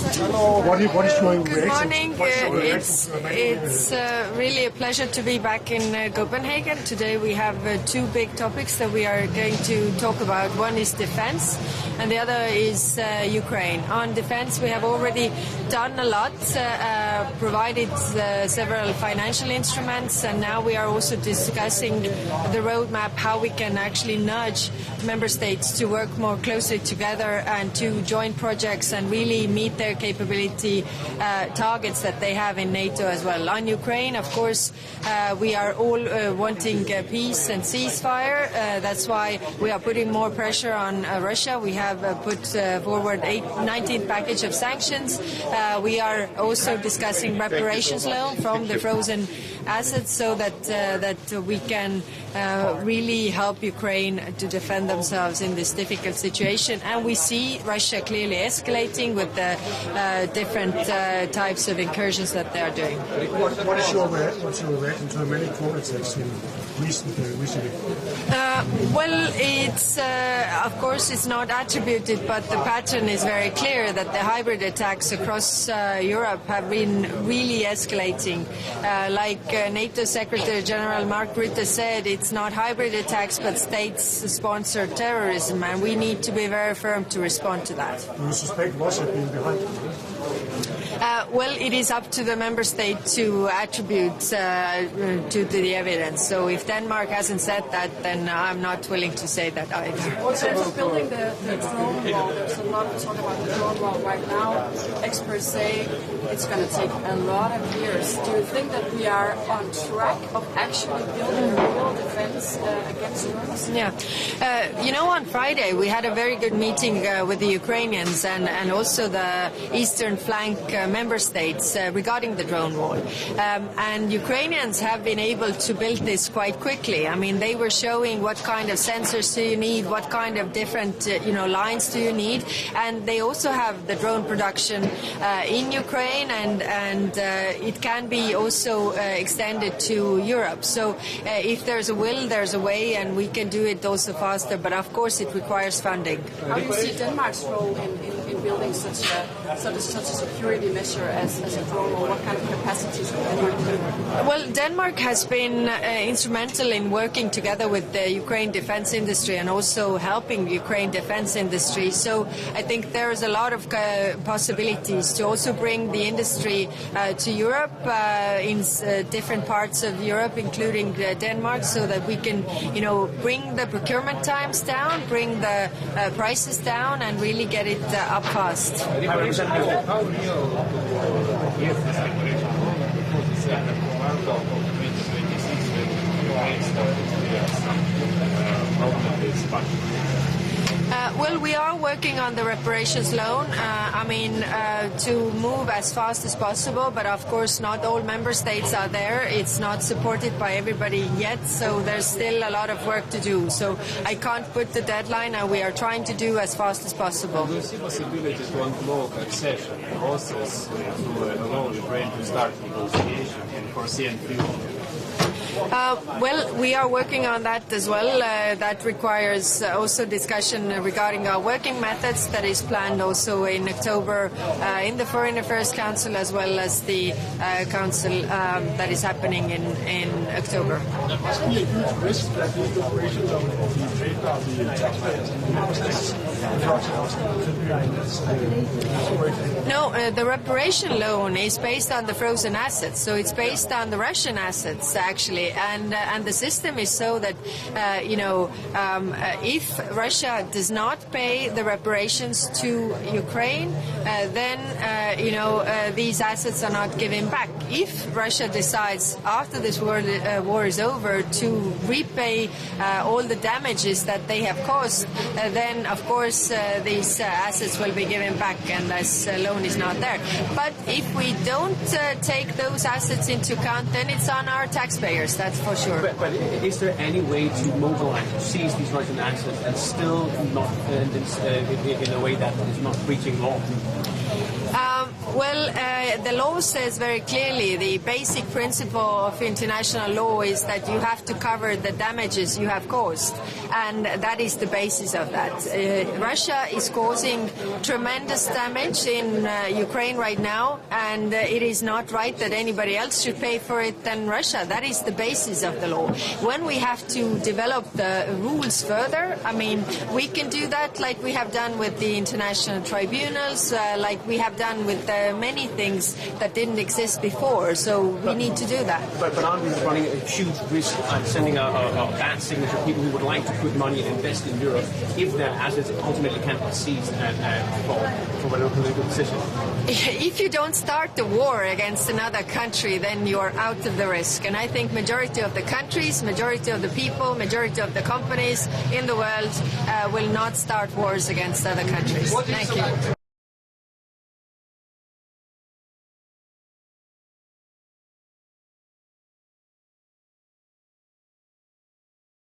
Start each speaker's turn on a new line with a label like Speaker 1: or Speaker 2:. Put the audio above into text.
Speaker 1: What is your
Speaker 2: Good morning. It's really a pleasure to be back in Copenhagen. Today we have two big topics that we are going to talk about. One is defense and the other is Ukraine. On defense we have already done a lot, provided several financial instruments, and now we are also discussing the roadmap, how we can actually nudge member states to work more closely together and to join projects and really meet their capability targets that they have in NATO as well. On Ukraine, of course, we are all wanting peace and ceasefire. That's why we are putting more pressure on Russia. We have put forward 19th package of sanctions. We are also discussing reparations loan from the frozen assets so that we can really help Ukraine to defend themselves in this difficult situation. And we see Russia clearly escalating with the different types of incursions that they are doing.
Speaker 1: What's your reaction to the many drone attacks recently?
Speaker 2: Well, it's of course it's not attributed, but the pattern is very clear that the hybrid attacks across Europe have been really escalating. Like NATO Secretary General Mark Rutte said, it's not hybrid attacks but state-sponsored terrorism, and we need to be very firm to respond to that.
Speaker 1: Do you suspect Russia being behind it?
Speaker 2: Well, it is up to the member state to attribute to the evidence. So if Denmark hasn't said that, then I'm not willing to say that either.
Speaker 3: In terms of building the drone wall, there's a lot of talk about the drone wall right now. Experts say it's going to take a lot of years. Do you think that we are on track of actually building a real defense against drones?
Speaker 2: Yeah. On Friday we had a very good meeting with the Ukrainians and also the eastern flank member states regarding the drone wall. And Ukrainians have been able to build this quite quickly. I mean, they were showing what kind of sensors do you need, what kind of different lines do you need, and they also have the drone production in Ukraine, and it can be also extended to Europe. So if there's a will, there's a way, and we can do it also faster, but of course it requires funding.
Speaker 3: How do you see Denmark's role in building such a security measure as a drone, or what kind of capacities can Denmark do?
Speaker 2: Well, Denmark has been instrumental in working together with the Ukraine defense industry and also helping Ukraine defense industry. So I think there is a lot of possibilities to also bring the industry to Europe in different parts of Europe, including Denmark, so that we can, bring the procurement times down, bring the prices down, and really get it up fast. Well, we are working on the reparations loan, to move as fast as possible, but of course not all member states are there. It's not supported by everybody yet, so there's still a lot of work to do. So I can't put the deadline, and we are trying to do as fast as possible.
Speaker 4: Do you see possibility to unblock accession process to allow Ukraine to start negotiation and foresee and
Speaker 2: Well, we are working on that as well. That requires also discussion regarding our working methods that is planned also in October in the Foreign Affairs Council, as well as the council that is happening in October. No, the reparation loan is based on the frozen assets, so it's based on the Russian assets actually, and the system is so that if Russia does not pay the reparations to Ukraine, then these assets are not given back. If Russia decides after this war is over to repay all the damages that they have caused, then of course these assets will be given back, and this loan is not there. But if we don't take those assets into account, then it's on our taxpayers, that's for sure.
Speaker 5: But is there any way to mobilize, to seize these Russian assets and still not in a way that is not breaching law?
Speaker 2: The law says very clearly the basic principle of international law is that you have to cover the damages you have caused, and that is the basis of that. Russia is causing tremendous damage in Ukraine right now, and it is not right that anybody else should pay for it than Russia. That is the basis of the law. When we have to develop the rules further, I mean, we can do that like we have done with the international tribunals, like we have done with many things that didn't exist before. So we need to do that.
Speaker 5: But aren't we running a huge risk of sending a bad signal to people who would like to put money and invest in Europe if their assets ultimately can't be seized for a political decision?
Speaker 2: If you don't start the war against another country, then you're out of the risk. And I think majority of the countries, majority of the people, majority of the companies in the world will not start wars against other countries. Thank you.